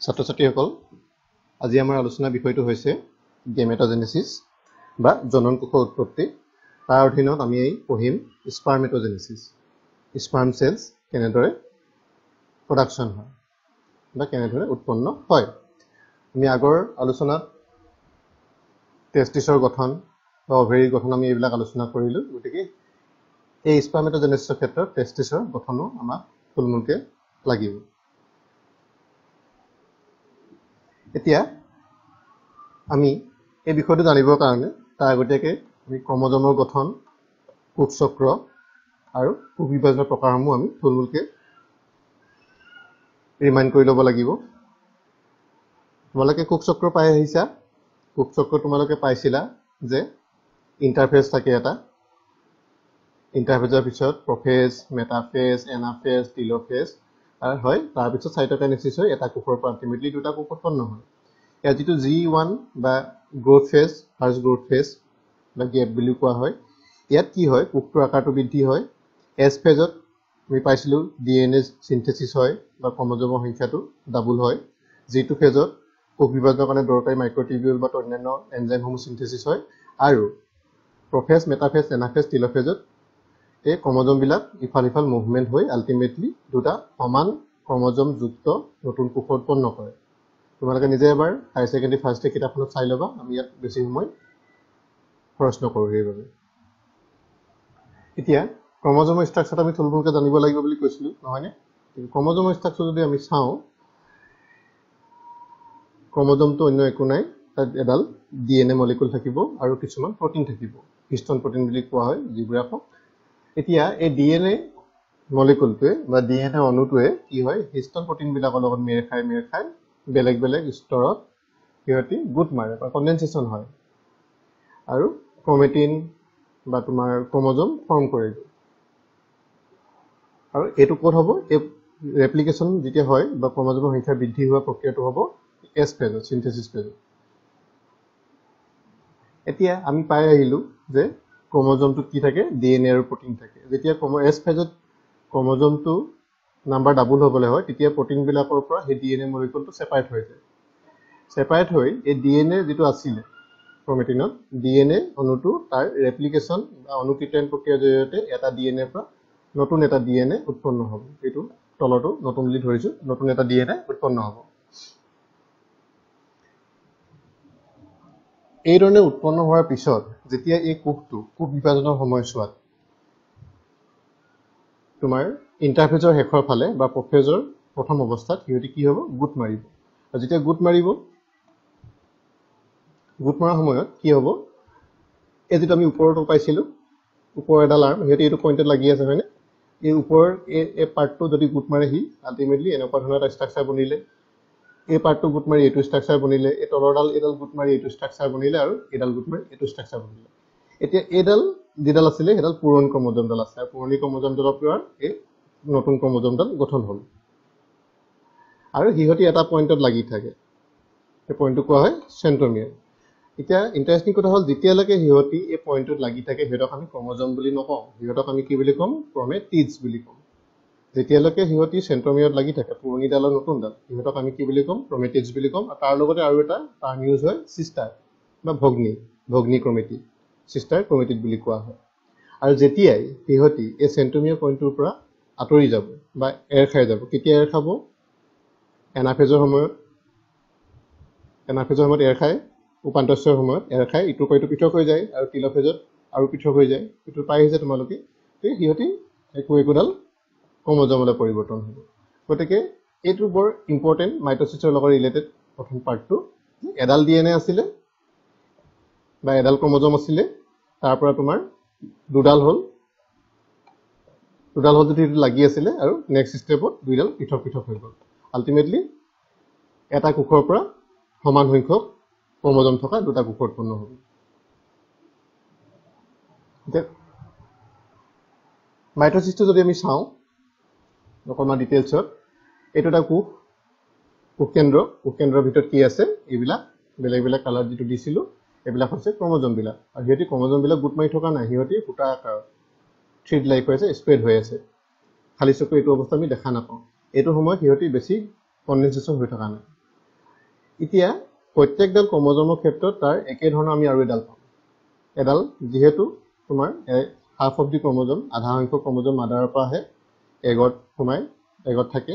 ছাত্ৰ ছাত্ৰীসকল আজি আমাৰ আলোচনা বিষয়টো হৈছে গেমেটোজেনেসিস বা জনন কোষৰ উৎপত্তি। তাৰ অধীনত আমি পঢ়িম স্পাৰ্মেটোজেনেসিস। স্পাৰ্ম সেলস কেনেদৰে প্ৰডাকশন হয় বা কেনেদৰে উৎপন্ন হয়। আমি আগৰ আলোচনাত টেষ্টিছৰ গঠন বা অভেৰীৰ গঠন আমি এইবিলাক আলোচনা কৰিলো। গতিকে এই স্পাৰ্মেটোজেনেসিসৰ ক্ষেত্ৰত টেষ্টিছৰ গঠনো আমাক থুলমূলকৈ লাগিব। এতিয়া আমি এই বিষয়টো জানিবৰ কাৰণে তাৰ আগতীয়াকৈ আমি ক্ৰমজমৰ গঠন, কোষচক্ৰ আৰু কোষ বিভাজনৰ প্ৰকাৰসমূহ আমি থুলমূলকৈ ৰিমাইণ্ড কৰি ল'ব লাগিব। তোমালোকে কোষচক্ৰ পাই আহিছা। কোষচক্ৰ তোমালোকে পাইছিলা যে ইণ্টাৰফেজ থাকে এটা। ইণ্টাৰফেজৰ পিছত প্ৰফেজ, মেটাফেজ, এনাফেজ, টিলোফেজ হয়। তাৰপিছত সাইটোকাইনেসিস হয়। এটা কোষৰ পৰা আল্টিমেটলি দুটা কোষ উৎপন্ন হয়। ইয়াত যিটো G1 বা growth phase, first growth phase বা গেপ বুলি কোৱা হয়, ইয়াত কি হয়, কোষটোৰ আকাৰটো বৃদ্ধি হয়। এছ ফেজত আমি পাইছিলোঁ DNA চিন্থেচিছ হয় বা ক্ৰমজমৰ সংখ্যাটো ডাবল হয়। G2 ফেজত কোষ বিভাজনৰ কাৰণে দৰকাৰী মাইক্ৰটিবিউল বা অন্যান্য এনজাইমসমূহ চিন্থেচিছ হয়। আৰু প্ৰফেজ, মেটাফেজ, এনাফেজ, টিলোফেজত এই ক্ৰমজমবিলাক ইফাল সিফাল মুভমেণ্ট হৈ আল্টিমেটলি দুটা সমান ক্ৰমজমযুক্ত নতুন কোষ উৎপন্ন কৰে। তোমালোকে নিজে এবাৰ হায়াৰ ছেকেণ্ডেৰী ফাৰ্ষ্ট ইয়েৰ কিতাপখনত চাই ল'বা। আমি ইয়াত বেছি সময় খৰচ নকৰোঁ সেইবাবে। এতিয়া ক্ৰমজমৰ ষ্ট্ৰাকচাৰটো আমি থুলমূলকৈ জানিব লাগিব বুলি কৈছিলোঁ, নহয়নে? ক্ৰমজমৰ ষ্ট্ৰাকচাৰ যদি আমি চাওঁ, ক্ৰমজমটো অন্য একো নাই, তাত এডাল DNA মলিকুল থাকিব আৰু কিছুমান প্ৰটিন থাকিব, হিষ্টন প্ৰটিন বুলি কোৱা হয় যিবোৰে আকৌ। এতিয়া এই DNA মলিকুলটোৱে বা DNA অণুটোৱে কি হয়, হিষ্টন প্ৰটিনবিলাকৰ লগত মেৰ খাই বেলেগ বেলেগ স্তৰত সিহঁতি গোট মাৰে বা কণ্ডেনচেশ্যন হয় আৰু ক্ৰমেটিন বা তোমাৰ ক্ৰমজম ফৰ্ম কৰেগৈ। আৰু এইটো ক'ত হ'ব, এই ৰেপ্লিকেশ্যন যেতিয়া হয় বা ক্ৰমজমৰ সংখ্যা বৃদ্ধি হোৱা প্ৰক্ৰিয়াটো হ'ব এছ ফেজত, চিন্থেচিছ ফেজত। এতিয়া আমি পাই আহিলোঁ যে ক্ৰমজমটোত কি থাকে, DNA আৰু প্ৰটিন থাকে। যেতিয়া এছ ফেজত ক্ৰমজমটো নাম্বাৰ ডাবল হ'বলৈ হয়, তেতিয়া প্ৰটিনবিলাকৰ পৰা সেই DNA মলিকুলটো ছেপাৰেট হৈ যায়। ছেপাৰেট হৈ এই DNA যিটো আছিলে ক্ৰমেটিনত, DNA অণুটো তাৰ ৰেপ্লিকেশ্যন বা অনুকৃত্যায়ন প্ৰক্ৰিয়াৰ জৰিয়তে এটা DNAৰ পৰা নতুন এটা DNA উৎপন্ন হ'ব। এইটো তলতো নতুন বুলি ধৰিছোঁ, নতুন এটা DNA উৎপন্ন হ'ব। এইধৰণে উৎপন্ন হোৱাৰ পিছত যেতিয়া এই কোষটো কোষ বিভাজনৰ সময়ছোৱাত তোমাৰ ইণ্টাৰফেজৰ শেষৰ ফালে বা প্ৰফেজৰ প্ৰথম অৱস্থাত সিহঁতি কি হ'ব, গোট মাৰিব। আৰু যেতিয়া গোট মাৰিব, গোট মৰাৰ সময়ত কি হ'ব, এই যিটো আমি ওপৰতো পাইছিলোঁ, ওপৰৰ এডাল আৰ্ম, সিহঁতি এইটো পইণ্টত লাগি আছে হয়নে? এই ওপৰৰ এই পাৰ্টটো যদি গোট মাৰেহি আল্টিমেটলি এনেকুৱা ধৰণৰ এটা ষ্ট্ৰাকচাৰ বনিলে। এই পাৰ্টটো গোট মাৰি এইটো ষ্ট্ৰাকচাৰ বনিলে, এই তলৰডাল এইডাল গোট মাৰি এইটো ষ্ট্ৰাকচাৰ বনিলে আৰু এইডাল গোট মাৰি এইটো ষ্ট্ৰাকচাৰ বনিলে। এতিয়া এইডাল যিডাল আছিলে সেইডাল পুৰণি ক্ৰমজমডাল আছে আৰু পুৰণি ক্ৰমজমডালৰ পৰা এই নতুন ক্ৰমজমডাল গঠন হ'ল আৰু সিহঁতি এটা পইণ্টত লাগি থাকে। সেই পইণ্টটো কোৱা হয় চেণ্ট্ৰমিয়াৰ। এতিয়া ইণ্টাৰেষ্টিং কথা হ'ল, যেতিয়ালৈকে সিহঁতি এই পইণ্টটোত লাগি থাকে সিহঁতক আমি ক্ৰমজম বুলি নকওঁ, সিহঁতক আমি কি বুলি ক'ম, ক্ৰমেটিডছ বুলি ক'ম। যেতিয়ালৈকে সিহঁতি চেণ্ট্ৰমিয়াৰত লাগি থাকে, পুৰণিডাল আৰু নতুনডাল, সিহঁতক আমি কি বুলি ক'ম, ক্ৰমেটিডছ বুলি ক'ম। আৰু তাৰ লগতে আৰু এটা টাৰ্ম ইউজ হয় চিষ্টাৰ বা ভগ্নী ক্ৰমেটিড, চিষ্টাৰ ক্ৰমেটিড বুলি কোৱা হয়। আৰু যেতিয়াই সিহঁতি এই চেণ্ট্ৰমিয়াৰ পইণ্টটোৰ পৰা আঁতৰি যাব বা এৰ খাই যাব, কেতিয়া এৰ খাব, এনাফেজৰ সময়ত এৰ খায়, উপান্তস্যৰ সময়ত এৰ খাই ইটোৰ পৰা ইটো পৃথক হৈ যায় আৰু টিলোফেজত আৰু পৃথক হৈ যায়। এইটো পাই আহিছে তোমালোকে। সিহঁতি একোডাল ক্ৰমজমলৈ পৰিৱৰ্তন হ'ব। গতিকে এইটো বৰ ইম্পৰ্টেণ্ট মাইট'চিছৰ লগত ৰিলেটেড প্ৰথম পাৰ্টটো। এডাল DNA আছিলে বা এডাল ক্ৰমজম আছিলে, তাৰ পৰা তোমাৰ দুডাল হ'ল যদি সেইটো লাগি আছিলে আৰু নেক্সট ষ্টেপত দুইডাল পৃথক পৃথক হৈ গ'ল। আল্টিমেটলি এটা কোষৰ পৰা সমান সংখ্যক ক্ৰমজম থকা দুটা কোষ উৎপন্ন হ'ব। এতিয়া মাইট'চিছটো যদি আমি চাওঁ অকণমান ডিটেইলছত, এইটো এটা কোষকেন্দ্ৰৰ ভিতৰত কি আছে, এইবিলাক বেলেগ বেলেগ কালাৰ যিটো দিছিলোঁ এইবিলাক হৈছে ক্ৰমজমবিলাক। আৰু সিহঁতি ক্ৰমজমবিলাক গোট মাৰি থকা নাই, সিহঁতি ফুটা আকাৰত থ্ৰিড লাইক হৈ আছে, স্প্ৰেড হৈ আছে। খালী চকু এইটো অৱস্থা আমি দেখা নাপাওঁ। এইটো সময়ত সিহঁতি বেছি কণ্ডেনচেশ্যন হৈ থকা নাই। এতিয়া প্ৰত্যেকডাল ক্ৰমজমৰ ক্ষেত্ৰত তাৰ একে ধৰণৰ আমি আৰু এডাল পাম এডাল যেহেতু তোমাৰ হাফ অফ দি ক্ৰমজম আধা সংখ্যক ক্ৰমজম মাদাৰৰ পৰা আহে এগত সোমাই এগত থাকে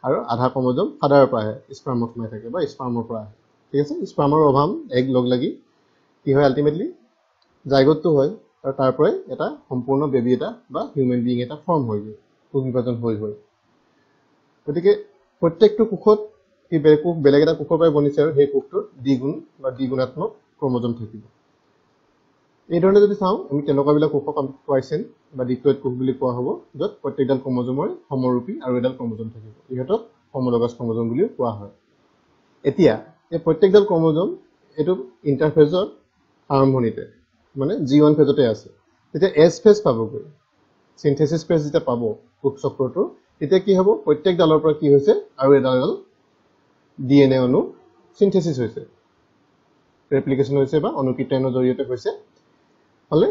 আৰু আধা ক্ৰমজম ফাদাৰৰ পৰা আহে স্পাৰ্মত সোমাই থাকে বা স্পাৰ্মৰ পৰা আহে ঠিক আছে স্পাৰ্মৰ অভাৱ এগ লগ লাগি কি হয় আল্টিমেটলি জাইগতটো হয় আৰু তাৰ পৰাই এটা সম্পূৰ্ণ বেবী এটা বা হিউমেন বিং এটা ফৰ্ম হৈ গৈ কোষ বিভাজন হৈ গৈ গতিকে প্ৰত্যেকটো কোষত কি বেলেগ এটা কোষৰ পৰাই বনিছে আৰু সেই কোষটোত দ্বিগুণ বা দ্বিগুণাত্মক ক্ৰমজম থাকিব এই ধৰণে যদি চাওঁ আমি তেনেকুৱাবিলাক কোষক আমি টুৱাইচেন বা ডিপ্লয়েড কোষ বুলি কোৱা হ'ব য'ত প্ৰত্যেকডাল ক্ৰমজমৰ সমৰূপী আৰু এডাল ক্ৰমজম থাকিব ইহঁতক homologous ক্ৰমজম বুলি কোৱা হয় এতিয়া এই প্ৰত্যেকডাল ক্ৰমজম এইটো ইন্টাৰফেজৰ আৰম্ভণিতে মানে G1 ফেজতে আছে তেতিয়া S ফেজ পাবগৈ সিনথেসিস ফেজ যেতিয়া পাব কোষ চক্ৰটো তেতিয়া কি হ'ব প্ৰত্যেক ডালৰ পৰা কি হৈছে আৰু এডাল DNA অণু সিনথেসিস হৈছে ৰেপ্লিকেশন হৈছে বা অনুকীৰ্তনৰ জৰিয়তে হৈছে হলে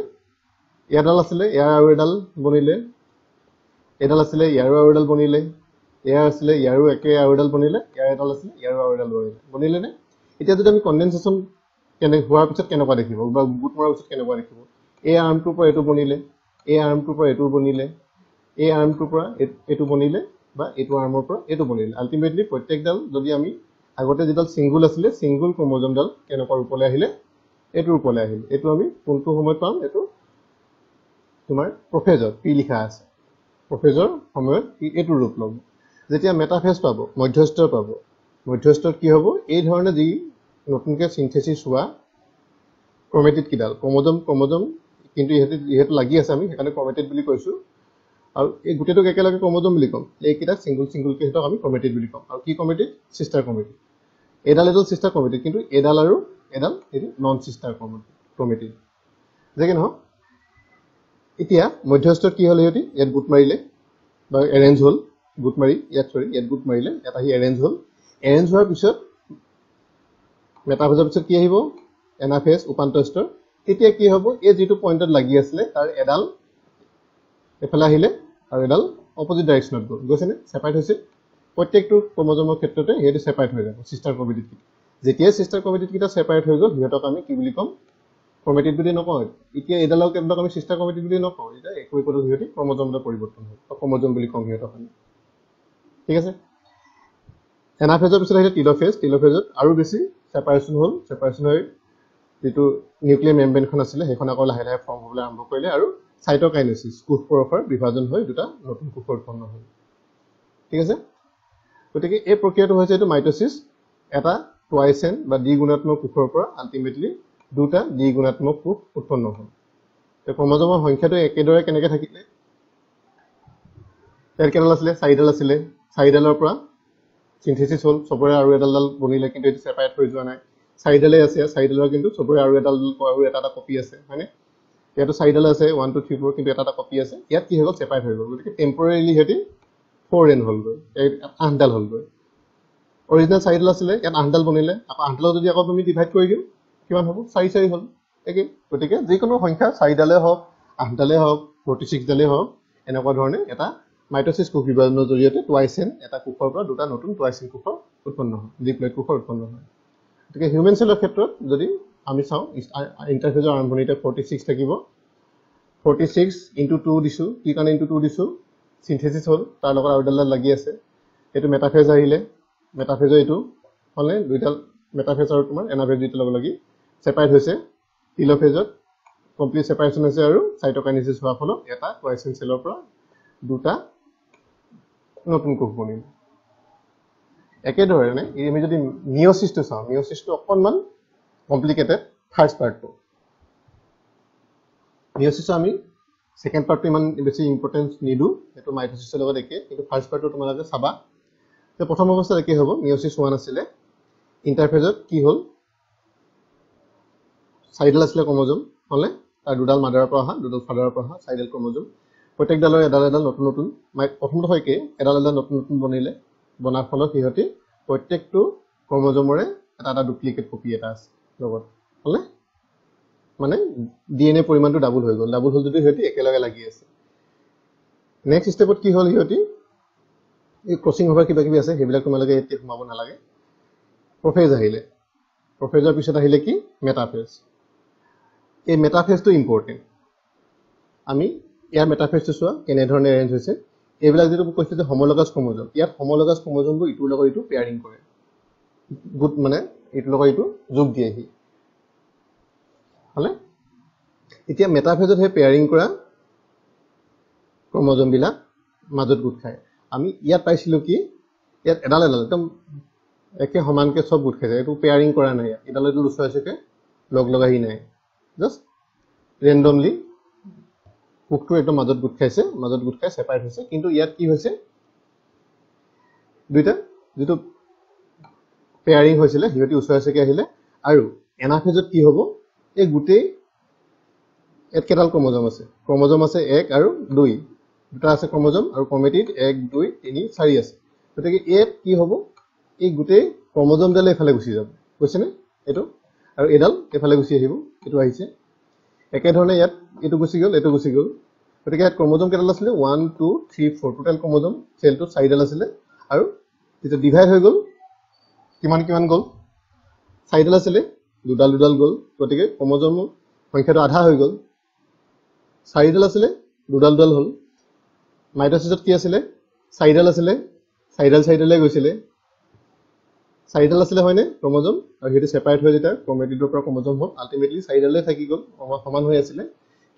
এডাল আছিলে ইয়াৰ আৰু এডাল বনিলে এডাল আছিলে ইয়াৰ আৰু এডাল বনিলে ইয়াৰ আছিলে ইয়াৰো একে আৰু এডাল বনিলে ইয়াৰ এডাল আছিলে ইয়াৰ আৰু এডাল বনিলে নে এতিয়া যদি আমি কনডেনসেচন কেনে হোৱাৰ পিছত কেনেকুৱা দেখিব বা গুট মৰাৰ পিছত কেনেকুৱা দেখিব এই আৰ্মটোৰ পৰা এটো বনিলে এই আৰ্মটোৰ পৰা এটো বনিলে এই আৰ্মটোৰ পৰা এটো বনিলে বা এটো আৰ্মৰ পৰা এটো বনিলে আল্টিমেটলি প্ৰত্যেকডাল যদি আমি আগতে যেডাল সিঙ্গল আছিলে সিঙ্গল ক্ৰমজমডাল কেনেকুৱা ৰূপলৈ আহিলে এটো ৰূপলৈ আহিলে এটো আমি কোনটো সময়ত পাম এটো তোমাৰ প্ৰফেজৰ পি লিখা আছে প্ৰফেজৰ সময়ত এটো ৰূপ ল'ব যেতিয়া মেটাফেজ পাব মধ্যস্থৰ পাব মধ্যস্থৰ কি হ'ব এই ধৰণে যি নতুনকৈ সিনথেসিস হোৱা ক্ৰমেটিড কিডাল ক্ৰমজম কিন্তু ইহেতু লাগি আছে আমি সেইকাৰণে ক্ৰমেটিড বুলি কৈছো আৰু এই গুটেটোক একেলগে ক্ৰমজম বুলি কম এইকেইটা সিঙ্গল কে হেতক আমি ক্ৰমেটিড বুলি কম আৰু কি ক্ৰমেটিড সিস্টাৰ ক্ৰমেটিড এডাল সিস্টাৰ ক্ৰমেটিড কিন্তু এডাল আৰু এডাল এটো নন সিস্টাৰ ক্ৰমেটিড যেকে নহয় এতিয়া মধ্যস্থৰ কি হ'ল ইহতি ইয়াত গুট মাৰিলে বা এৰেঞ্জ হ'ল গুট মাৰি ইয়াত গুট মাৰিলে এটা হি এৰেঞ্জ হোৱাৰ পিছত মেটাফেজৰ পিছত কি আহিব এনাফেজ উপান্তস্তৰ তেতিয়া কি হ'ব এই যেটো পইণ্টত লাগি আছিল তাৰ এডাল এফালে আহিলে আৰু এডাল অপজিট ডাইৰেকশনত গ'ল গৈছেনে সেপাৰেট হৈছে প্ৰত্যেকটো ক্ৰমজমৰ ক্ষেত্ৰতে হেতু সেপাৰেট হৈ যাব সিস্টাৰ ক্ৰমেটিড যেতিয়া সিস্টাৰ ক্ৰমেটিড কিটা সেপাৰেট হৈ গ'ল হিয়তক আমি কি বুলি কম ক্ৰমেটিড বুলি নকওঁ এতিয়া এডালক কেনেকৈ আমি সিস্টাৰ ক্ৰমেটিড বুলি নকওঁ এটা একোই পদত হিয়তি ক্ৰমজমৰ পৰিৱৰ্তন হয় ক্ৰমজম বুলি কম হিয়তক আমি ঠিক আছে এনাফেজৰ পিছত আহিলে টিলোফেজত আৰু বেছি সেপাৰেশন হ'ল সেপাৰেশন হৈ যেটো নিউক্লিয়াৰ মেমব্ৰেনখন আছিল হেখন আকৌ লাহে লাহে ফৰ্ম হ'বলৈ আৰম্ভ কৰিলে আৰু সাইটোকাইনেসিস কোষ পৰখৰ বিভাজন হৈ দুটা নতুন কোষ উৎপন্ন হ'ল ঠিক আছে গতিকে এই প্ৰক্ৰিয়াটো হৈছে এটো মাইটোসিস এটা টুৱাইচেন বা দ্বিগুণাত্মক কোষৰ পৰা আল্টিমেটলি দুটা দ্বিগুণাত্মক কোষ উৎপন্ন হ'ল তে ক্ৰমজমৰ সংখ্যাটো একেদৰে কেনেকৈ থাকিলে এৰ কেডাল আছিলে চাৰিডালৰ পৰা সিনথেসিস হ'ল সবৰে আৰু এডাল বনিলে কিন্তু এটো সেপাৰেট হৈ যোৱা নাই চাৰিডালে আছে চাৰিডালৰ কিন্তু সবৰে আৰু এডাল আৰু এটা কপি আছে হয়নে ইয়াতো চাৰিডাল আছে 1 2 3 4 কিন্তু এটা কপি আছে ইয়াত কি হ'ল সেপাৰেট হৈ গ'ল গতিকে টেম্পৰেৰিলি হেতি 4n হ'ল গৈ আঠডাল হ'ল গৈ অৰিজিনাল চাৰিডাল আছিলে ইয়াত আঠডাল বনিলে আকৌ আঠডাল যদি আকৌ তুমি ডিভাইড কৰি দিও কিমান হ'ব 4 হ'ল একে গতিকে যিকোনো সংখ্যা চাৰিডালে হওক আঠডালে হওক 46 ডালে হওক এনেকুৱা ধৰণে এটা মাইটোসিস কোষ বিভাজনৰ জৰিয়তে টুৱাইচেন এটা কোষৰ পৰা দুটা নতুন টুৱাইচেন কোষ উৎপন্ন হয় ডিপ্লয়েড কোষ উৎপন্ন হয় গতিকে হিউমেন সেলৰ ক্ষেত্ৰত যদি আমি চাওঁ ইন্টাৰফেজৰ আৰম্ভণিতে 46 থাকিব 46 * 2 দিছো কি কাৰণে * 2 দিছো সিনথেসিস হ'ল তাৰ লগত আৰু ডাল লাগি আছে এটো মেটাফেজ আহিলে মেটাফেজৰ এটো হলে দুইডাল মেটাফেজ আৰু তোমাৰ এনাফেজ দুইটা লগ লাগি সেপাৰেট হৈছে টিলোফেজত কমপ্লিট সেপাৰেশন হৈছে আৰু সাইটোকাইনেসিস হোৱাৰ ফলত এটা টুৱাইচেন সেলৰ পৰা দুটা নতুন কোষ বনিল একেদৰে আমি যদি মিয়োসিসটো চাওঁ মিয়োসিসটো অকনমান কমপ্লিকেটেড ফাৰ্স্ট পাৰ্টটো মিয়োসিস আমি সেকেন্ড পাৰ্টটো ইমান বেছি ইম্পৰ্টেন্স নিদু এটো মাইটোসিসৰ লগত একে কিন্তু ফাৰ্স্ট পাৰ্টটো তোমালোকে চাবা যে প্ৰথম অৱস্থাত একে হ'ব মিয়োসিস 1 আছিলে ইন্টাৰফেজত কি হ'ল চাৰিডাল আছিলে ক্ৰমজম হলে তাৰ দুডাল মাদাৰৰ পৰা অহা দুডাল ফাদাৰৰ পৰা অহা চাৰিডাল ক্ৰমজম প্ৰত্যেক ডালৰ এডাল নতুন প্ৰথমটো হয় কি এডাল নতুন বনিলে বনাৰ ফলত হিহতি প্ৰত্যেকটো ক্ৰমজমৰে এটা ডুপ্লিকেট কপি এটা আছে লগত হলে মানে ডিএনএ পৰিমাণটো ডাবল হৈ গ'ল ডাবল হ'ল যদি হিহতি একেলগে লাগি আছে নেক্সট স্টেপত কি হ'ল হিহতি এই ক্ৰসিং হোৱাৰ কিবা কিবি আছে হেবিলাক তোমালোকে এতিয়া সোমাব নালাগে প্ৰফেজ আহিলে প্ৰফেজৰ পিছত আহিলে কি মেটাফেজ এই মেটাফেজটো ইম্পৰ্টেণ্ট আমি ইয়াৰ মেটাফেজটো চোৱা কেনেধৰণে এৰেঞ্জ হৈছে এইবিলাক যেটো কৈছে যে হোমোলগাছ ক্ৰোমোজোম ইয়াত হোমোলগাছ ক্ৰোমোজোমবোৰ ইটোৰ লগত ইটো পেয়াৰিং কৰে গুড মানে ইটোৰ লগত ইটো যোগ দিয়েহি হলে এতিয়া মেটাফেজত হে পেয়াৰিং কৰা ক্ৰোমোজোম বিলাক মাজত গুড খায় আমি ইয়াত পাইছিলো কি ইয়াত এডাল এডাল একদম একে সমানকে সব গুড খাইছে এটো পেয়াৰিং কৰা নাই এডাল এডাল উছাইছে লগ লগাই নাই জাস্ট ৰেন্ডমলি কোকটো একদম মাজত গুড খাইছে মাজত গুড খাই সেপাৰেট হৈছে কিন্তু ইয়াত কি হৈছে দুইটা যেটো পেয়াৰিং হৈছিল হিয়তি উছাইছে আহিলে আৰু এনাফেজত কি হ'ব এই গুটেই এত কেডাল ক্ৰোমোজোম আছে 1 আৰু 2 দুটা আছে ক্ৰোমোজোম আৰু ক্ৰোমেটিড 1 2 3 4 আছে গতিকে এত কি হ'ব এই গুটেই ক্ৰোমোজোম ডাল এফালে গুচি যাব কৈছেনে এটো আৰু এডাল এফালে গুচি আহিব এটো আহিছে একে ধৰণে ইয়াত এটো গুচি গল গতিকে ইয়াত ক্ৰোমোজোম কেডাল আছিল 1 2 3 4 টোটাল ক্ৰোমোজোম সেলটো 4 ডাল আছিল আৰু এটা ডিভাইড হৈ গল কিমান গল 4 ডাল আছিল দুডাল গল গতিকে ক্ৰোমোজোম সংখ্যাটো আধা হৈ গল 4 ডাল আছিল দুডাল হল মাইটোসিছত কি আছিল 4 ডাল আছিল 4 ডালে গৈছিল 4 ডাল আছিল হয়নে ক্ৰোমোজোম আৰু হেতু সেপাৰেট হৈ যেটা ক্ৰোমেটিডৰ পৰা ক্ৰোমোজোম হল আলটিমেটলি 4 ডালে থাকি গল সমান হৈ আছিল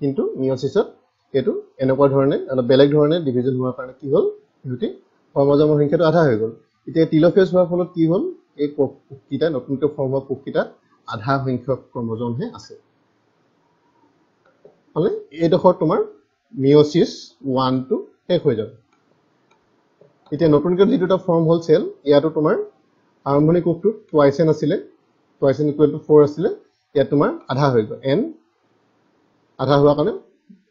কিন্তু মিয়োসিছত এটো এনেকুৱা ধৰণে আৰু বেলেগ ধৰণে ডিভিজন হোৱাৰ কাৰণে কি হল হেতু ক্ৰোমোজোমৰ সংখ্যাটো আধা হৈ গল এতিয়া টেলোফেজ হোৱাৰ ফলত কি হল এই কোককিটা নতুনকৈ ফৰ্ম হোৱা কোককিটা আধা সংখ্যক ক্ৰোমোজোম হে আছে হলে এইডখৰ তোমাৰ মিয়োসিস 1 টু শেষ হৈ যাব এতিয়া নতুনকৈ যেটা ফৰ্ম হল সেল ইয়াটো তোমাৰ আৰম্ভণি কোকটো টুৱাইস n আছিল টুৱাইস n ইকুৱেল টু 4 আছিল ইয়াত তোমাৰ আধা হৈ গল n আধা হোৱা কাৰণে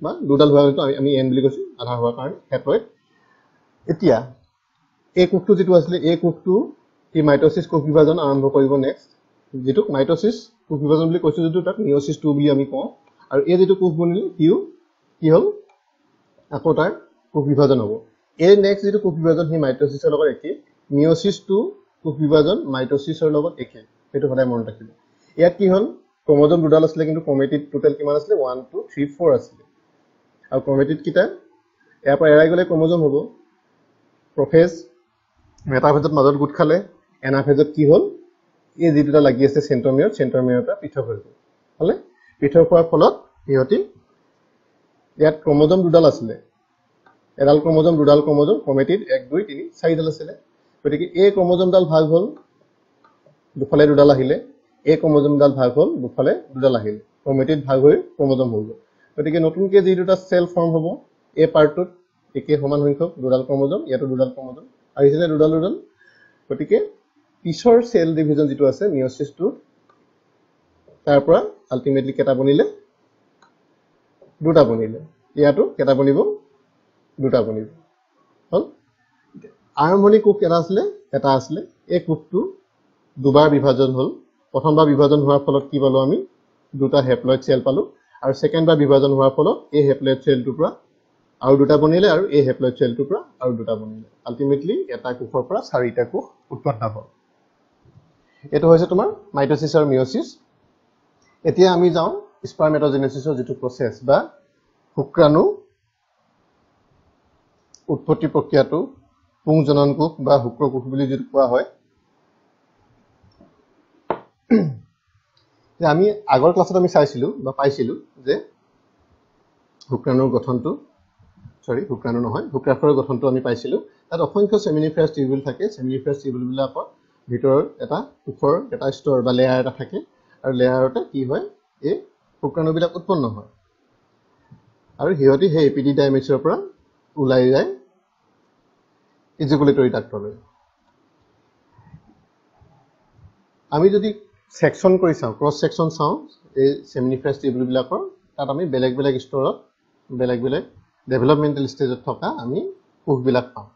বা দুডাল হোৱা হয়তো আমি n বুলি কৈছো আধা হোৱা কাৰণে হেপ্লয়েড এতিয়া এই কোকটো যেটো আছিল এই কোকটো কি মাইটোসিস কোক বিভাজন আৰম্ভ কৰিব নেক্সট যেটো মাইটোসিস কোক বিভাজন বুলি কৈছো যেটো তাক মিয়োসিস 2 বুলি আমি কওঁ আৰু এই যেটো কোক বনিলে কিউ কি হল আকৌ তাৰ কোক বিভাজন হ'ব এই নেক্সট যেটো কোক বিভাজন হি মাইটোসিসৰ লগত একে মিয়োসিস 2 কোক বিভাজন মাইটোসিসৰ লগত একে এটো সদায় মনত ৰাখিব ইয়াত কি হল ক্ৰোমোজোম দুডাল আছিল কিন্তু ক্ৰোমেটিড টোটাল কিমান আছিল 1 2 3 4 আছিল আৰু ক্ৰোমেটিড কিটা ইয়াৰ পৰা এৰাই গলে ক্ৰোমোজোম হ'ব প্ৰফেজ মেটাফেজত মাজত গুড খালে এনাফেজত কি হল এই যেটা লাগি আছে সেন্ট্ৰমিয়াৰ পৰা পৃথক হৈ গল হলে পৃথক হোৱাৰ ফলত হিয়তি ইয়াত ক্ৰোমোজোম দুডাল আছিল এডাল ক্ৰোমোজোম দুডাল ক্ৰোমোজোম ক্ৰোমেটিড 1 2 3 4 ডাল আছিল গতিকে এই ক্ৰোমোজোম ডাল ভাগ হল দুফালে দুডাল আহিলে এই ক্ৰোমোজোম ডাল ভাগ হল দুফালে দুডাল আহিলে ক্ৰোমেটিড ভাগ হৈ ক্ৰোমোজোম হৈ গল গতিকে নতুনকৈ যে দুটা সেল ফৰ্ম হ'ব এই পাৰ্টটোত একে সমান সংখ্যক দুডাল ক্ৰোমোজোম ইয়াতো দুডাল ক্ৰোমোজোম আৰু ইজনে দুডাল গতিকে পিছৰ সেল ডিভিজন যেটো আছে মিয়োসিস 2 তাৰ পৰা আলটিমেটলি কেটা বনিলে দুটা বনিলে ইয়াতো কেটা বনিব দুটা বনিব হল আৰম্ভণি কোক এটা আছিল এই কোকটো দুবাৰ বিভাজন হল প্ৰথমবাৰ বিভাজন হোৱাৰ ফলত কি পালো আমি দুটা হেপ্লয়েড সেল পালো আৰু সেকেন্ডবাৰ বিভাজন হোৱাৰ ফলত এই হেপ্লয়েড সেলটোৰ পৰা আৰু দুটা বনিলে আৰু এই হেপ্লয়েড সেলটোৰ পৰা আৰু দুটা বনিলে আলটিমেটলি এটা কোকৰ পৰা চাৰিটা কোক উৎপন্ন হ'ব এটো হৈছে তোমাৰ মাইটোসিস আৰু মিয়োসিস এতিয়া আমি যাওঁ স্পাৰমেটোজেনেসিসৰ যেটো প্ৰসেস বা শুক্ৰাণু উৎপত্তি প্ৰক্ৰিয়াটো পুংজনন কোষ বা শুক্ৰকোষ বুলি যেটো কোৱা হয় যে আমি আগৰ ক্লাছত আমি চাইছিলো বা পাইছিলো যে শুক্ৰাণুৰ গঠনটো শুক্ৰাণু নহয় শুক্ৰাণুৰ গঠনটো আমি পাইছিলো তাত অসংখ্য সেমিনিফাৰাছ টিউবুল থাকে সেমিনিফাৰাছ টিউবুল বিলাকৰ ভিতৰৰ এটা কোষৰ এটা স্তৰ বা লেয়াৰ এটা থাকে আৰু লেয়াৰতে কি হয় এই শুক্ৰাণু বিলাক উৎপন্ন হয় আৰু হিয়তি হে এপিডিডাইমিছৰ পৰা ওলাই যায় ইজিকুলেটৰী ট্ৰাক্টলৈ আমি যদি সেকশন কৰি চাওঁ ক্ৰস সেকশন চাওঁ এই সেমিনিফাৰাছ টিউবুল বিলাকৰ তাত আমি বেলেগ বেলেগ স্তৰত বেলেগ বেলেগ ডেভেলপমেন্টাল ষ্টেজত থকা আমি কোষ বিলাক পাওঁ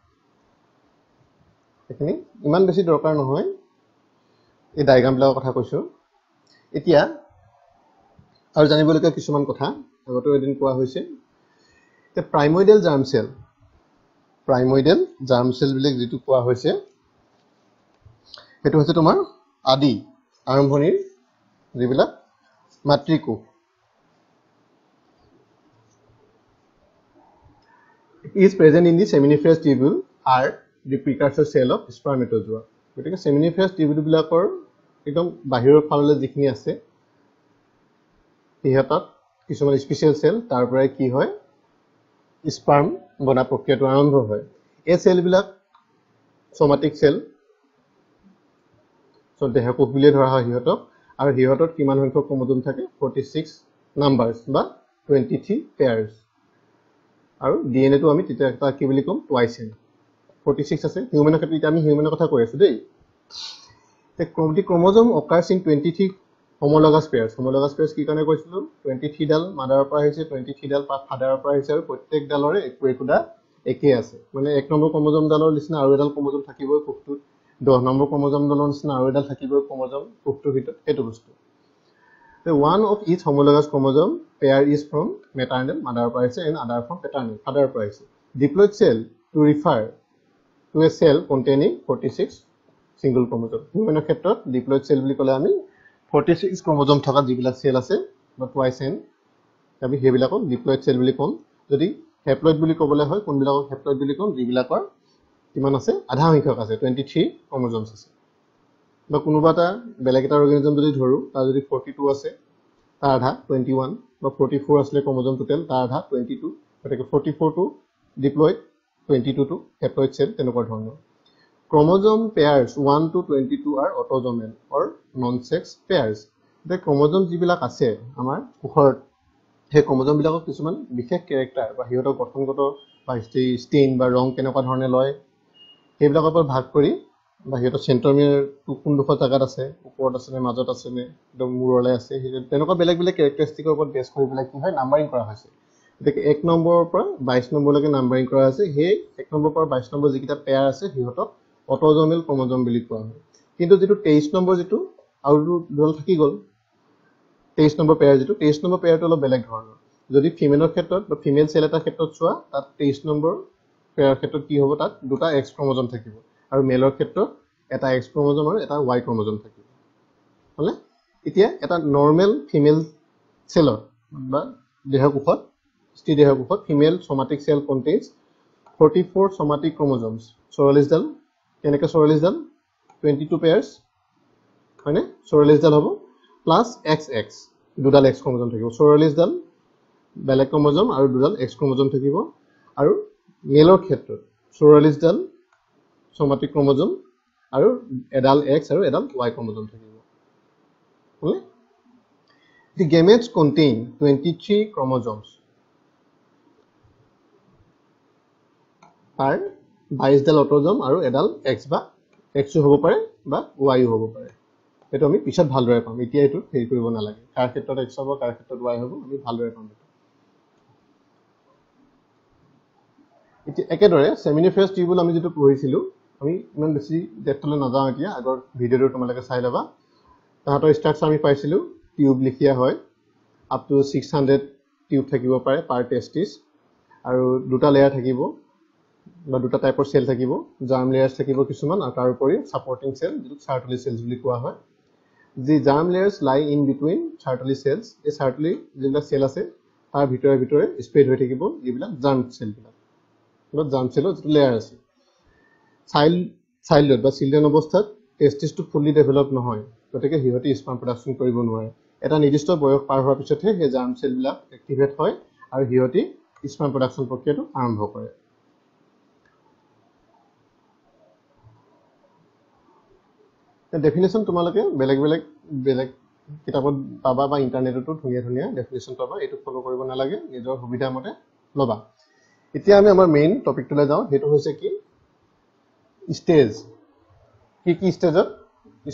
এখিনি ইমান বেছি দৰকাৰ নহয় এই ডায়াগ্ৰাম বিলাকৰ কথা কৈছো এতিয়া আৰু জানিবলগীয়া কিছুমান কথা আগতে এদিন কোৱা হৈছে যে প্ৰাইমৰ্ডিয়েল জাৰ্ম সেল বুলি যেটো কোৱা হৈছে এটো হৈছে তোমাৰ আদি আৰম্ভণিৰ যিবিলাক মাতৃকোষ is present in the seminiferous tubule are the precursor cell of spermatozoa. গতিকে seminiferous tubule বিলাকৰ একদম বাহিৰৰ ফাললৈ যিখিনি আছে ইহঁতত কিছুমান স্পেচিয়েল সেল তাৰ পৰাই কি হয় স্পাৰ্ম বনা প্ৰক্ৰিয়াটো আৰম্ভ হয় এই সেল বিলাক সোমাটিক সেল সো দেহকোষ বুলি ধৰা হয় ইহঁতক আৰু ইহঁতত কিমান সংখ্যক ক্ৰোমোজোম থাকে 46 নাম্বাৰস বা 23 পেয়াৰ্স আৰু ডিএনএ টো আমি তেতিয়া এটা কি বুলি কম টুৱাইস এন 46 আছে হিউম্যানৰ ক্ষেত্ৰত আমি হিউম্যানৰ কথা কৈ আছো দেই তে ক্ৰোমোজোম occurs in 23 homologous pairs কি কাৰণে কৈছিলো 23 ডাল মাদাৰৰ পৰা আহিছে 23 ডাল ফাদাৰৰ পৰা আহিছে আৰু প্ৰত্যেক ডালৰে একোটা একে আছে মানে এক নম্বৰ ক্ৰোমোজোম ডালৰ নিচিনা আৰু এডাল ক্ৰোমোজোম থাকিবই কোষটোত 10 নম্বৰ ক্ৰোমোজোম ডালৰ নিচিনা আৰু এডাল থাকিবই ক্ৰোমোজোম কোষটোৰ ভিতৰত এটো বস্তু The one of each homologous chromosome pair is from maternal mother price and other from paternal father price. Diploid cell to refer to a cell containing 46 single chromosome. Human ক্ষেত্ৰত diploid cell বুলি ক'লে আমি 46 chromosome থকা যিবিলাক cell আছে বা twice n আমি হেবিলাকক diploid cell বুলি কম যদি haploid বুলি ক'বলে হয় কোনবিলাকক haploid বুলি কম যিবিলাকৰ কিমান আছে আধা সংখ্যক আছে 23 chromosomes আছে বা কোনোবাটা বেলেগ এটা অৰ্গানিজম যদি ধৰো তাৰ যদি 42 আছে তাৰ আধা 21 বা 44 আসলে ক্ৰোমোজোম টোটাল তাৰ আধা 22 গতিকে 44 to diploid 22 to haploid cell তেনেকুৱা ধৰণৰ chromosome pairs 1 to 22 are autosomal or non-sex pairs the chromosome যিবিলাক আছে আমাৰ কোষৰত হে ক্ৰোমোজোম বিলাকক কিছুমান বিশেষ ক্যাৰেক্টাৰ বা হিয়তৰ গঠনগত বা ষ্টেইন বা ৰং কেনেকুৱা ধৰণে লয় সেইবিলাকৰ পৰা ভাগ কৰি বা হেটো সেন্ট্ৰমিয়াৰ কোনডোখৰ জাগাত আছে ওপৰত আছে নে মাজত আছে নে একদম মূৰলৈ আছে তেনেকুৱা বেলেগ বেলেগ ক্যাৰেক্টাৰিষ্টিকৰ ওপৰত বেছ কৰি পেলাই কি হয় নাম্বাৰিং কৰা হৈছে গতিকে 1 নম্বৰৰ পৰা 22 নম্বৰলৈকে নাম্বাৰিং কৰা আছে সেই 1 নম্বৰৰ পৰা 22 নম্বৰ যিকিটা পেয়াৰ আছে হিহঁতক অটোজোমেল ক্ৰোমোজোম বুলি কোৱা হয় কিন্তু যেটো 23 নম্বৰ যেটো আৰু দুডাল থাকি গল 23 নম্বৰ পেয়াৰ যেটো 23 নম্বৰ পেয়াৰটো অলপ বেলেগ ধৰণৰ যদি ফিমেলৰ ক্ষেত্ৰত বা ফিমেল সেল এটা ক্ষেত্ৰত চোৱা তাত 23 নম্বৰ পেয়াৰ ক্ষেত্ৰত কি হ'ব তাত দুটা এক্স ক্ৰোমোজোম থাকিব আৰু মেলৰ ক্ষেত্ৰত এটা এক্স ক্ৰোমোজোম আৰু এটা ওয়াই ক্ৰোমোজোম থাকিব হলে এতিয়া এটা নৰমাল ফিমেল সেলত বা দেহকোষত স্থিৰ দেহকোষত female somatic cell contains 44 somatic chromosomes 44 ডাল কেনেকৈ 44 ডাল 22 পেয়াৰ্স মানে 44 ডাল হ'ব প্লাস XX দুডাল এক্স ক্ৰোমোজোম থাকিব 44 ডাল বেলেগ ক্ৰোমোজোম আৰু দুডাল এক্স ক্ৰোমোজোম থাকিব আৰু মেলৰ ক্ষেত্ৰত 44 ডাল somatic chromosome আৰু এডাল X আৰু এডাল Y chromosome থাকিব হলে the gametes contain 23 chromosomes are 22 Dal autosome আৰু এডাল X বা X হ'ব পাৰে বা Y হ'ব পাৰে এটো আমি পিছত ভালদৰে পাম এতিয়া এটো হেৰি কৰিব নালাগে কাৰ ক্ষেত্ৰত X হ'ব কাৰ ক্ষেত্ৰত Y হ'ব আমি ভালদৰে পাম এতিয়া একেদৰে seminiferous tubule আমি যেটো পঢ়িছিলো আমি ইমান বেছি ডেপথলৈ নাযাওঁ এতিয়া আগৰ ভিডিওটো তোমালোকে চাই লবা তাহাতৰ ষ্ট্ৰাকচাৰ আমি পাইছিলো টিউব লিখিয়া হয় আপ টু 600 টিউব থাকিব পাৰে পাৰ টেস্টিস আৰু দুটা লেয়াৰ থাকিব বা দুটা টাইপৰ সেল থাকিব জাৰ্ম লেয়াৰছ থাকিব কিছুমান আৰু তাৰ উপৰি সাপোৰ্টিং সেল যেটো সাৰ্টলি সেলস বুলি কোৱা হয় যি germ লেয়াৰছ lie in between সাৰ্টলি sales এই সাৰ্টলি যেটা সেল আছে তাৰ ভিতৰে ভিতৰে স্প্ৰেড হৈ থাকিব এইবিলাক জাৰ্ম সেল বিলাক বা জাৰ্ম সেলৰ যেটো লেয়াৰ আছে চাইল্ড বা চিলড্ৰেন অৱস্থাত টেস্টিসটো ফুলি ডেভেলপ নহয় গতিকে হিহতি স্পাৰ্ম প্ৰডাকশন কৰিব নোৱাৰে এটা নিৰ্দিষ্ট বয়স পাৰ হোৱাৰ পিছতহে হে জাৰ্ম সেল বিলাক এক্টিভেট হয় আৰু হিহতি স্পাৰ্ম প্ৰডাকশন প্ৰক্ৰিয়াটো আৰম্ভ কৰে ডেফিনেশন তোমালোকে বেলেগ কিতাপত পাবা বা ইন্টাৰনেটতো ধুনীয়া ডেফিনেশন পাবা এটো ফলো কৰিব নালাগে নিজৰ সুবিধা মতে লবা এতিয়া আমি আমাৰ মেইন টপিকটোলৈ যাওঁ হেতু হৈছে কি স্টেজ কি স্টেজত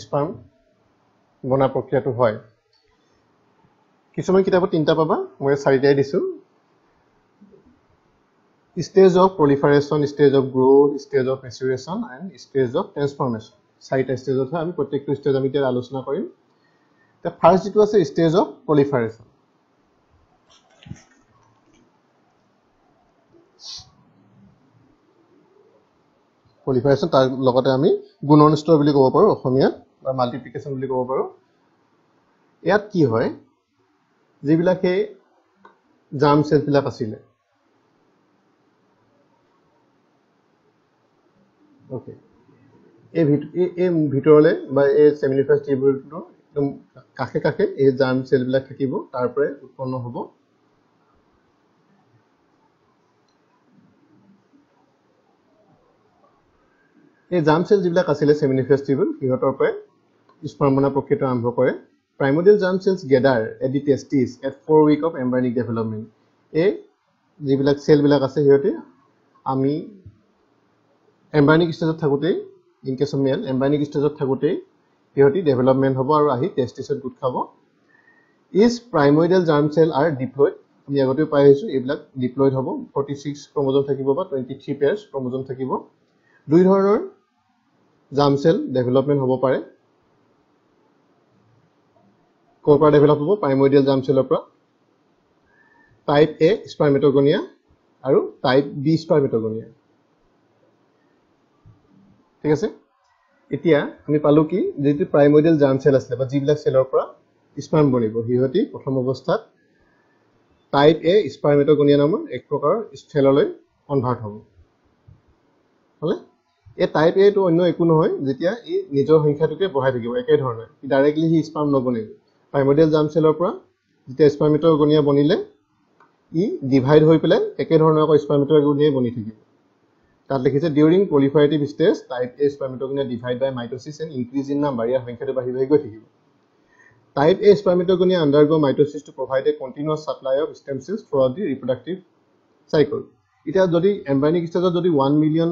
স্পাৰ্ম বনা প্ৰক্ৰিয়াটো হয় কিছুমান কিতাপত তিনটা পাবা মই চাৰিটাই দিছো stage of proliferation stage of growth stage of maturation and stage of transformation চাৰিটা স্টেজত আমি প্ৰত্যেকটো স্টেজ আমি এতিয়া আলোচনা কৰিম তে ফাৰ্স্ট যেটো আছে স্টেজ অফ proliferation proliferation তাৰ লগতে আমি গুণন স্তৰ বুলি ক'ব পাৰো অসমীয়াত বা মাল্টিপ্লিকেশ্যন বুলি ক'ব পাৰোঁ ইয়াত কি হয় যিবিলাক সেই জাৰ্ম চেলবিলাক আছিলে ওকে এই ভিতৰলৈ বা এই সেমিনিফাছ টিউবুলটোৰ একদম কাষে কাষে এই জাৰ্ম চেলবিলাক থাকিব তাৰ পৰাই উৎপন্ন হ'ব এই জাৰ্ম চেল যিবিলাক আছিলে সেমিনিফাছ টিউবুল সিহঁতৰ পৰাই স্পাৰ্ম বনা প্ৰক্ৰিয়াটো আৰম্ভ কৰে primordial germ cells gather at the testis at 4 week of embryonic development এই যিবিলাক চেলবিলাক আছে সিহঁতে আমি এম্ব্ৰায়নিক ষ্টেজত থাকোঁতেই ইন কেছ অফ মেল এম্ব্ৰায়নিক ষ্টেজত থাকোঁতেই সিহঁতি ডেভেলপমেণ্ট হ'ব আৰু আহি টেষ্টিছত গোট খাব is primordial germ cell are diploid আমি আগতেও পাই আহিছোঁ এইবিলাক ডিপ্লয়ড হ'ব 46 ক্ৰমোজম থাকিব বা 23 পেয়াৰ্ছ ক্ৰমোজম থাকিব দুই ধৰণৰ জাৰ্ম চেল ডেভেলপমেণ্ট হ'ব পাৰে ক'ৰ পৰা ডেভেলপ হ'ব প্ৰাইমৰ্ডিয়েল জাৰ্ম চেলৰ পৰা টাইপ এ স্পাৰ্মেটগনিয়া আৰু টাইপ বি স্পাৰ্মেটগনিয়া ঠিক আছে এতিয়া আমি পালোঁ কি যিটো প্ৰাইমৰ্ডিয়েল জাৰ্ম চেল আছিলে বা যিবিলাক চেলৰ পৰা স্পাৰ্ম বনিব সিহঁতি প্ৰথম অৱস্থাত টাইপ এ স্পাৰ্মেটগনিয়া নামৰ এক প্ৰকাৰৰ চেললৈ কনভাৰ্ট হ'ব হ'লে এই টাইপ এটো অন্য একো নহয় যেতিয়া ই নিজৰ সংখ্যাটোকে বঢ়াই থাকিব একেধৰণে ই ডাইৰেক্টলি সি স্পাৰ্ম নবনিব প্ৰাইমৰ্ডিয়েল জাৰ্ম চেলৰ পৰা যেতিয়া স্পাৰ্মেটগনিয়া বনিলে ই ডিভাইড হৈ পেলাই একেধৰণৰ আকৌ স্পাৰ্মেটগনিয়াই বনি থাকিব তাত লিখিছে during proliferative stage type A spermatogonia divide by mitosis and increase in number ইয়াৰ সংখ্যাটো বাঢ়ি বাঢ়ি গৈ থাকিব type A spermatogonia undergo mitosis to provide a continuous supply of stem cells throughout the reproductive cycle এতিয়া যদি এম্ব্ৰায়নিক ষ্টেজত যদি 1 মিলিয়ন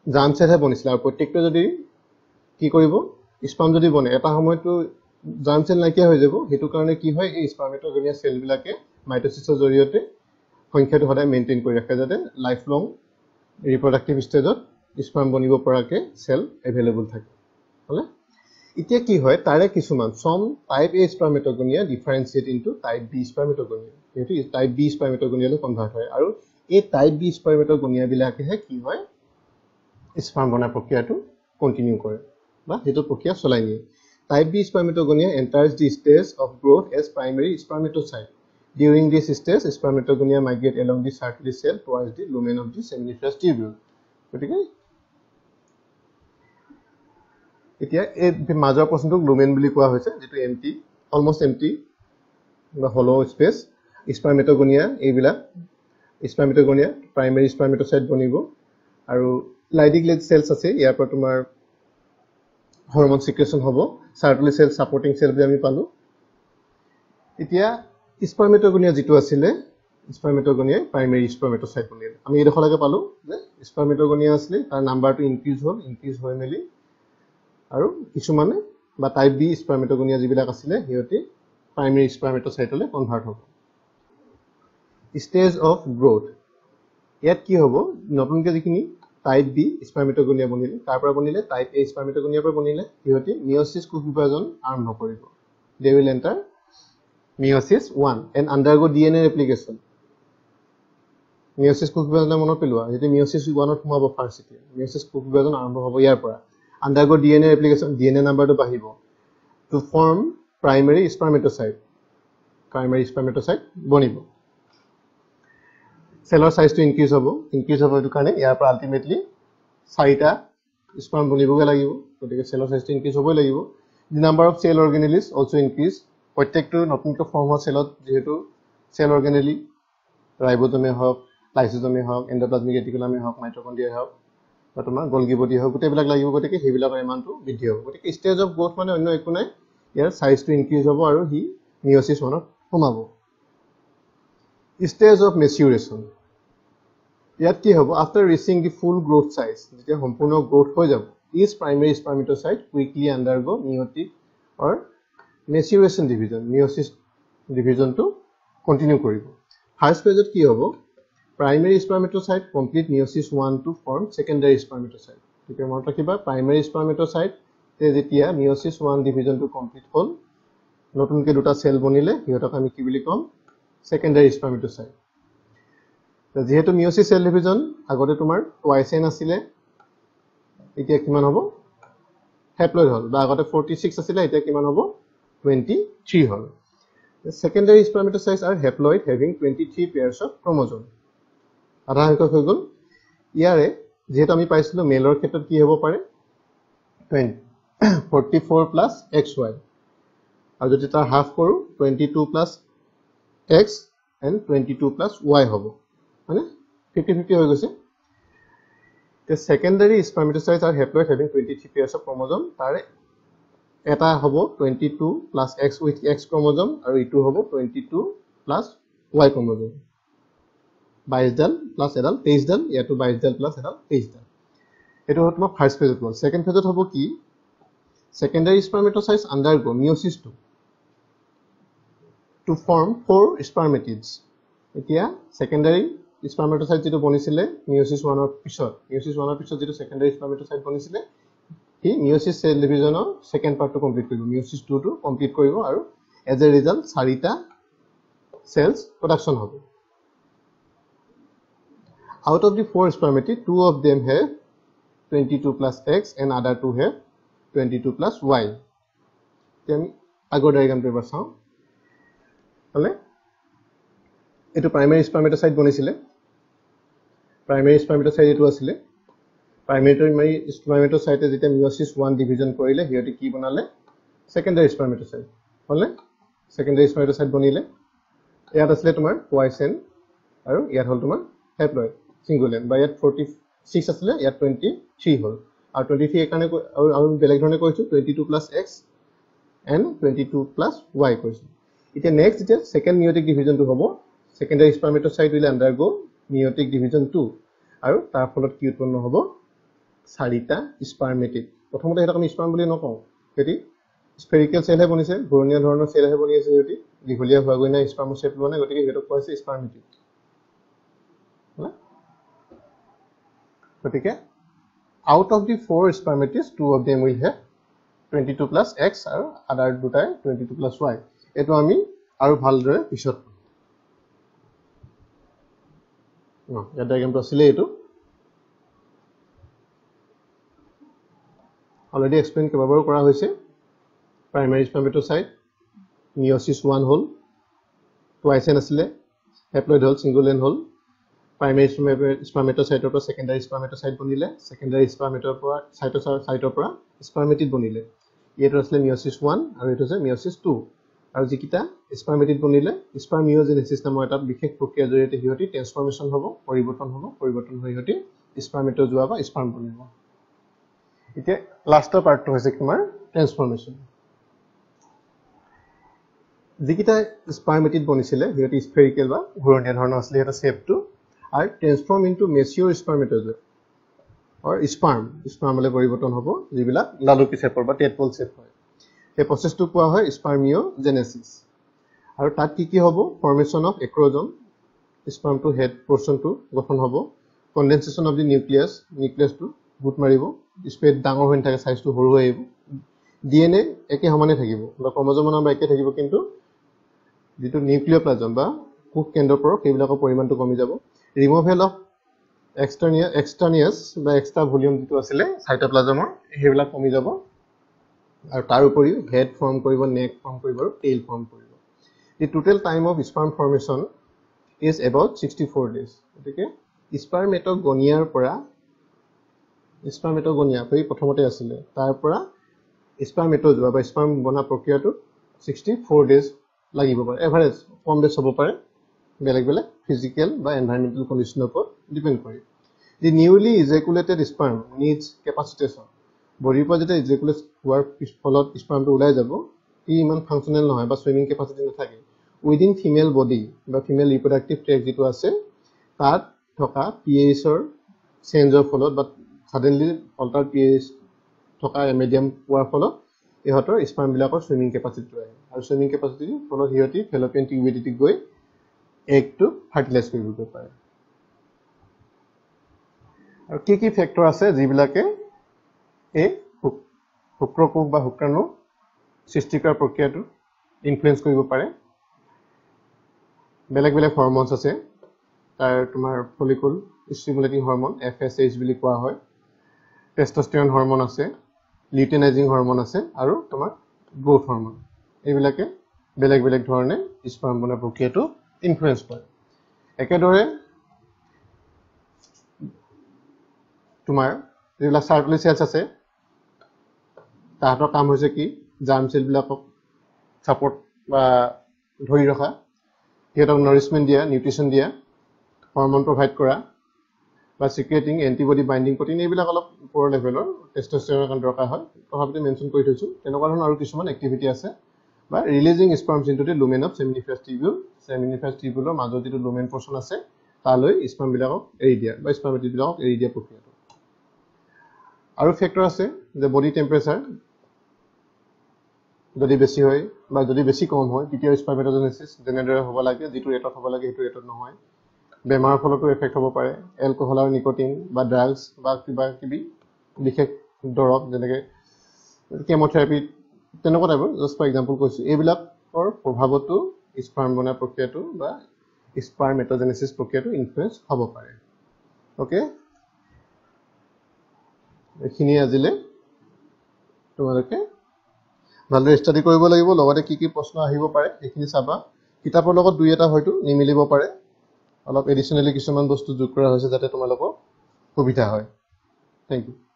জাৰ্ম চেলহে বনিছিলে আৰু প্ৰত্যেকটোৱে যদি কি কৰিব স্পাৰ্ম যদি বনে এটা সময়তো জাৰ্ম চেল নাইকিয়া হৈ যাব সেইটো কাৰণে কি হয় এই স্পাৰ্মেটগনিয়া চেলবিলাকে মাইটোচিছৰ জৰিয়তে সংখ্যাটো সদায় মেইনটেইন কৰি ৰাখে যাতে লাইফ লং ৰিপ্ৰডাক্টিভ ষ্টেজত স্পাৰ্ম বনিব পৰাকৈ চেল এভেইলেবল থাকে হ'লে এতিয়া কি হয় তাৰে কিছুমান সম type A স্পাৰ্মেটগনিয়া differentiate into type B স্পাৰ্মেটগনিয়া সেইটো টাইপ বি স্পাৰ্মেটগনিয়ালৈ কনভাৰ্ট হয় আৰু এই টাইপ বি স্পাৰ্মেটগনিয়াবিলাকেহে কি হয় স্পাৰ্ম বনাৰ প্ৰক্ৰিয়াটো কণ্টিনিউ কৰে বা সেইটো প্ৰক্ৰিয়া চলাই নিয়ে type B spermatogonia enters the stage of growth as primary spermatocyte during this stage spermatogonia migrate along the circular cell towards the lumen of the seminiferous tubule গতিকে এতিয়া এই মাজৰ প্ৰশ্নটোক লুমেন বুলি কোৱা হৈছে যিটো এমটি অলমষ্ট এমটি বা হল' space স্পাৰ্মেটগনিয়া এইবিলাক স্পাৰ্মেটগনিয়া প্ৰাইমেৰী স্পাৰ্মেট'চাইট বনিব আৰু লাইডিং চেলছ আছে ইয়াৰ পৰা তোমাৰ হৰমন চিক্ৰেশ্যন হ'ব চাৰ্কুলাৰ চেল ছাপৰ্টিং চেল বুলি আমি পালোঁ এতিয়া স্পাৰ্মেটগনিয়া যিটো আছিলে স্পাৰ্মেটগনিয়াই প্ৰাইমেৰী স্পাৰ্মেট'চাইট বনিলে আমি এইডোখৰলৈকে পালোঁ যে স্পাৰ্মেটগনিয়া আছিলে তাৰ নাম্বাৰটো ইনক্ৰিজ হৈ মেলি আৰু কিছুমানে বা টাইপ বি স্পাৰ্মেটগনিয়া যিবিলাক আছিলে সিহঁতি প্ৰাইমেৰী স্পাৰ্মেট'চাইটলৈ কনভাৰ্ট হ'ব ষ্টেজ অফ গ্ৰোথ ইয়াত কি হ'ব নতুনকৈ যিখিনি টাইপ বি স্পাৰ্মেটগনিয়া বনিলে তাৰ পৰা বনিলে টাইপ এ স্পাৰ্মেটগনিয়াৰ পৰা বনিলে সিহঁতি মিঅ'চিছ কোষ বিভাজন আৰম্ভ কৰিব they will enter meiosis 1 and undergo DNA replication meiosis কোষ বিভাজনৰ মনত পেলোৱা যেতিয়া মিঅ'চিছ 1ত সোমাব ফাৰ্ষ্ট এতিয়া মিঅ'চিছ কোষ বিভাজন আৰম্ভ হ'ব ইয়াৰ পৰা আণ্ডাৰগো DNA ৰেপ্লিকেশ্যন DNA নাম্বাৰটো বাঢ়িব টু ফৰ্ম প্ৰাইমেৰী স্পাৰ্মেট'চাইট বনিব চেলৰ চাইজটো ইনক্ৰিজ হ'ব এইটো কাৰণে ইয়াৰ পৰা আল্টিমেটলি 4টা স্পাৰ্ম বনিবগৈ লাগিব গতিকে চেলৰ চাইজটো ইনক্ৰিজ হ'বই লাগিব the number of cell organelles also' increase প্ৰত্যেকটো নতুনকৈ ফৰ্ম হোৱা চেলত যিহেতু চেল অৰ্গেনেলি ৰাইব'জমে হওক লাইচোজমে হওক এণ্ড'প্লাজমিক ৰেটিকুলামে হওক মাইটকণ্ড্ৰিয়াই হওক বা তোমাৰ গলগি বডি হওক গোটেইবিলাক লাগিব গতিকে সেইবিলাকৰ এমাউণ্টটো বৃদ্ধি হ'ব গতিকে ষ্টেজ অফ গ্ৰোথ মানে অন্য একো নাই ইয়াৰ চাইজটো ইনক্ৰিজ হ'ব আৰু সি মিঅ'চিছ 1ত সোমাব ষ্টেজ অফ মেচিউৰেশ্যন ইয়াত কি হ'ব after reaching the full growth size যেতিয়া সম্পূৰ্ণ গ্ৰোথ হৈ যাব is primary spermatocyte quickly undergo meiotic or maturation division meiosis ডিভিজনটো কণ্টিনিউ কৰিব ফাৰ্ষ্ট পেজত কি হ'ব primary spermatocyte complete meiosis 1 to form secondary spermatocyte গতিকে মনত ৰাখিবা প্ৰাইমেৰী স্পাৰ্মেট'চাইটে যেতিয়া মিঅ'চিছ 1 ডিভিজনটো কমপ্লিট হ'ল নতুনকৈ দুটা চেল বনিলে সিহঁতক আমি কি বুলি ক'ম ছেকেণ্ডাৰী স্পাৰ্মেট'চাইট যিহেতু মিঅ'চিছ চেল ডিভিজন আগতে তোমাৰ টুৱাইচ এন আছিলে এতিয়া কিমান হ'ব হ্যাপ্লয়েড হল বা আগতে 46 আছিল এতিয়া কিমান হ'ব 23 হল secondary spermatocytes are haploid having 23 pairs of chromosome আধা সংখ্যক হৈ গল ইয়াৰে যেহেতু আমি পাইছিলো মেলৰ ক্ষেত্ৰত কি হ'ব পাৰে 44 plus xy আৰু যদি তাৰ হাফ কৰো 22 plus x and 22 plus y হ'ব মানে 50-50 হৈ গৈছে the secondary spermatocytes are haploid having 23 pairs of chromosome তাৰে এটা হ'ব 22 plus x with x chromosome আৰু ইটো হ'ব 22 plus y chromosome 22 ডাল plus এডাল 23 ডাল ইয়াটো 22 ডাল plus এডাল 23 ডাল এটো হত মই ফার্স্ট ফেজত হ'ল সেকেন্ড ফেজত হ'ব কি secondary spermatocytes undergo meiosis II to form 4 spermatids এতিয়া secondary spermatocyte যেটো বনিছিলে meiosis I ৰ পিছত meiosis I ৰ পিছত যেটো secondary spermatocyte বনিছিলে হি meiosis cell division ৰ সেকেন্ড পাৰ্টটো কমপ্লিট কৰিব meiosis II টো কমপ্লিট কৰিব আৰু as a result চাৰিটা cells production হ'ব out of the 4 spermatid 2 of them have 22 plus x and other 2 have 22 plus y then আগৰ ডায়াগ্ৰামটো এবাৰ চাওঁ হলে এটো প্ৰাইমাৰী স্পাৰ্মেটোসাইট বনিছিলে প্ৰাইমাৰী স্পাৰ্মেটোসাইট এটো আছিল প্ৰাইমাৰী স্পাৰ্মেটোসাইটে যেতিয়া মিয়োসিস 1 ডিভিজন কৰিলে হিয়তি কি বনালে সেকেন্ডাৰী স্পাৰ্মেটোসাইট হলে সেকেন্ডাৰী স্পাৰ্মেটোসাইট বনিলে ইয়াত আছিল তোমাৰ কোয়াইসেন আৰু ইয়াত হল তোমাৰ হ্যাপ্লয়েড সিঙ্গল এন্ড বাই 46 আছিল ইয়াত 23 হল আৰু 23 একানে আৰু বেলেগ ধৰণে কৈছো 22 plus x and 22 plus y কৈছো এতিয়া নেক্সট যেটা সেকেন্ড মিয়োটিক ডিভিজন টু হ'ব সেকেন্ডাৰী স্পাৰ্মেটোসাইট উইল আন্ডাৰগো মিয়োটিক ডিভিজন 2 আৰু তাৰ ফলত কি উৎপন্ন হ'ব চাৰিটা স্পাৰ্মেটিড প্ৰথমতে এটা আমি স্পাৰ্ম বুলি নকওঁ এটি স্ফেৰিকেল সেল হে বনিছে ঘূৰণীয়া ধৰণৰ সেল হে বনি আছে এটি দীঘলীয়া হোৱা গৈ না স্পাৰ্মোসাইট বনে গতিকে হেতক কোৱা হৈছে স্পাৰ্মেটিড গতিকে out of the 4 spermatids 2 of them will have 22 plus x আৰু other দুটাই 22 plus y এটো আমি আৰু ভালদৰে পিছত या डायग्रामটো আছিল এটো অলৰেডি এক্সপ্লেইন কেবাবাৰো কৰা হৈছে প্ৰাইমাৰী স্পাৰ্মেটোসাইট মিয়োসিস 1 হল টুৱাইসেন আছিল হ্যাপ্লয়েড হল সিঙ্গল এন্ড হল প্ৰাইমাৰী স্পাৰ্মেটোসাইটৰ পৰা সেকেন্ডাৰী স্পাৰ্মেটোসাইট বনিলে সেকেন্ডাৰী স্পাৰ্মেটৰ পৰা সাইটোসাইটৰ পৰা স্পাৰ্মেটিড বনিলে এটো আছিল মিয়োসিস 1 আৰু এটো আছে মিয়োসিস 2 আৰু যিকিটা স্পাৰ্মেটিড বনিলে স্পাৰ্মিওজেনেসিস নামৰ এটা বিশেষ প্ৰক্ৰিয়াৰ জৰিয়তে হিয়তি ট্ৰান্সফৰমেশন হ'ব পৰিৱৰ্তন হৈ হিয়তি স্পাৰ্মেটোজোৱা বা স্পাৰ্ম বনিব এতিয়া লাষ্টৰ পাৰ্টটো হৈছে তোমাৰ ট্ৰান্সফৰমেশন যিকিটা স্পাৰ্মেটিড বনিছিলে হিয়তি স্ফেৰিকেল বা ঘূৰণীয়া ধৰণৰ আছিল এটা শেপটো are transformed into mature spermatozoa or spermলে পৰিৱৰ্তন হ'ব যিবিলা লালুকি শেপৰ বা টেডপল শেপ হয় এই প্ৰসেসটো কোৱা হয় স্পাৰ্মিওজেনেসিস আৰু তাত কি হ'ব formation of acrosome sperm to head পোৰশনটো গঠন হ'ব কনডেনসেশন অফ দি নিউক্লিয়াছটো গুট মাৰিব স্পেড ডাঙৰ হৈ থাকে সাইজটো সৰু হৈ আহিব ডিএনএ একে সমানে থাকিব বা ক্ৰোমোজোম নম্বৰ একে থাকিব কিন্তু যেটো নিউক্লিওপ্লাজম বা কোষ কেন্দ্ৰৰ পৰা সেইবিলাকৰ পৰিমাণটো কমি যাব removal of extraneous বা এক্সট্ৰা ভলিউম যেটো আছিল সাইটোপ্লাজমৰ হেবিলাক কমি যাব আৰু তাৰ উপৰিও হেড ফৰ্ম কৰিব নেক ফৰ্ম কৰিব আৰু টেইল ফৰ্ম কৰিব the total time of sperm formation is about 64 days গতিকে স্পাৰ্মেটোগনিয়াৰ পৰা স্পাৰ্মেটোগনিয়া হৈ প্ৰথমতে আছিল তাৰ পৰা স্পাৰ্মেটোজোৱা বা স্পাৰ্ম বনা প্ৰক্ৰিয়াটো 64 days লাগিব পাৰে এভাৰেজ কম বেছ হ'ব পাৰে বেলেগ physical বা environmental condition upon depend কৰে the newly ejaculated sperm needs capacitation body পৰা যেটা ejaculate হোৱাৰ ফলত স্পাৰ্মটো ওলাই যাব ই ইমান ফাংশনাল নহয় বা সুইমিং ক্যাপাসিটি নাথাকে within female body বা female reproductive tract যেটো আছে তাত থকা pH ৰ চেঞ্জৰ ফলত বা suddenly alter pH থকা মিডিয়াম পোৱাৰ ফলত ইহতৰ স্পাৰ্ম বিলাকৰ সুইমিং ক্যাপাসিটি হয় আৰু সুইমিং ক্যাপাসিটি ফলত হিয়তি ফেলোপিয়ান টিউবিডিটি গৈ egg to fertilize কৰিব পাৰে আৰু কি ফেক্টৰ আছে যিবিলাকে এই শুক্ৰকোষ বা শুক্ৰাণু সৃষ্টি কৰাৰ প্ৰক্ৰিয়াটো ইনফ্লুৱেঞ্চ কৰিব পাৰে বেলেগ হৰমোনছ আছে তাৰ তোমাৰ ফলিকুল ষ্টিমুলেটিং হৰমোন FSH বুলি কোৱা হয় টেস্টোস্টেৰন হৰমোন আছে লিউটেনাইজিং হৰমন আছে আৰু তোমাৰ গ্ৰোথ হৰমন এইবিলাকে বেলেগ বেলেগ ধৰণে স্পাৰ্ম বনোৱা প্ৰক্ৰিয়াটো ইনফ্লুৱেঞ্চ কৰে একেদৰে তোমাৰ যিবিলাক সাৰ্কুলেটৰী সেলছ আছে তাহাঁতৰ কাম হৈছে কি জাৰ্ম সেলবিলাকক সাপোৰ্ট বা ধৰি ৰখা সিহঁতক নাৰিশমেন্ট দিয়া নিউট্ৰিশন দিয়া হৰমন প্ৰভাইড কৰা বা সিক্ৰেটিং এন্টিবডি বাইন্ডিং প্ৰটিন এইবিলাক অলপ ওপৰৰ লেভেলৰ টেষ্টষ্টেৰনৰ কাৰণে দৰকাৰ হয় তথাপিতো মেনশ্যন কৰি থৈছো তেনেকুৱা ধৰণৰ আৰু কিছুমান এক্টিভিটি আছে বা releasing স্পাৰ্মছ into the lumen of সেমিনিফাছ টিউবুলৰ মাজত যিটো লুমেন পৰ্চন আছে তালৈ স্পাৰ্ম বিলাকক এৰি দিয়া বা স্পাৰ্মেটিডবিলাকক এৰি দিয়া প্ৰক্ৰিয়াটো আৰু ফেক্টৰ আছে যে বডি টেম্পাৰেচাৰ যদি বেছি হয় বা যদি বেছি কম হয় তেতিয়া স্পাৰ্মেটোজেনেসিস যেনেদৰে হ'ব লাগে যিটো ৰেটত হ'ব লাগে সেইটো ৰেটত নহয় বেমাৰৰ ফলতো এফেক্ট হ'ব পাৰে এলকহল আৰু নিকোটিন বা ড্ৰাগছ বা কিবা কিবি বিশেষ দৰৱ যেনেকৈ কেমোথেৰাপি তেনেকুৱা টাইপৰ জাষ্ট ফৰ এক্সাম্পল কৈছোঁ এইবিলাকৰ প্ৰভাৱতো স্পাৰ্ম বনোৱা প্ৰক্ৰিয়াটো বা স্পাৰ্মেটোজেনেসিস প্ৰক্ৰিয়াটো ইনফ্লুৱেঞ্চ হ'ব পাৰে অ'কে এইখিনি আজিলে তোমালোকে ভালদৰে ষ্টাডি কৰিব লাগিব লগতে কি কি প্ৰশ্ন আহিব পাৰে সেইখিনি চাবা কিতাপৰ লগত দুই এটা হয়তো নিমিলিব পাৰে অলপ এডিশনালি কিছুমান বস্তু যোগ কৰা হৈছে যাতে তোমালোকৰ সুবিধা হয় থেংক ইউ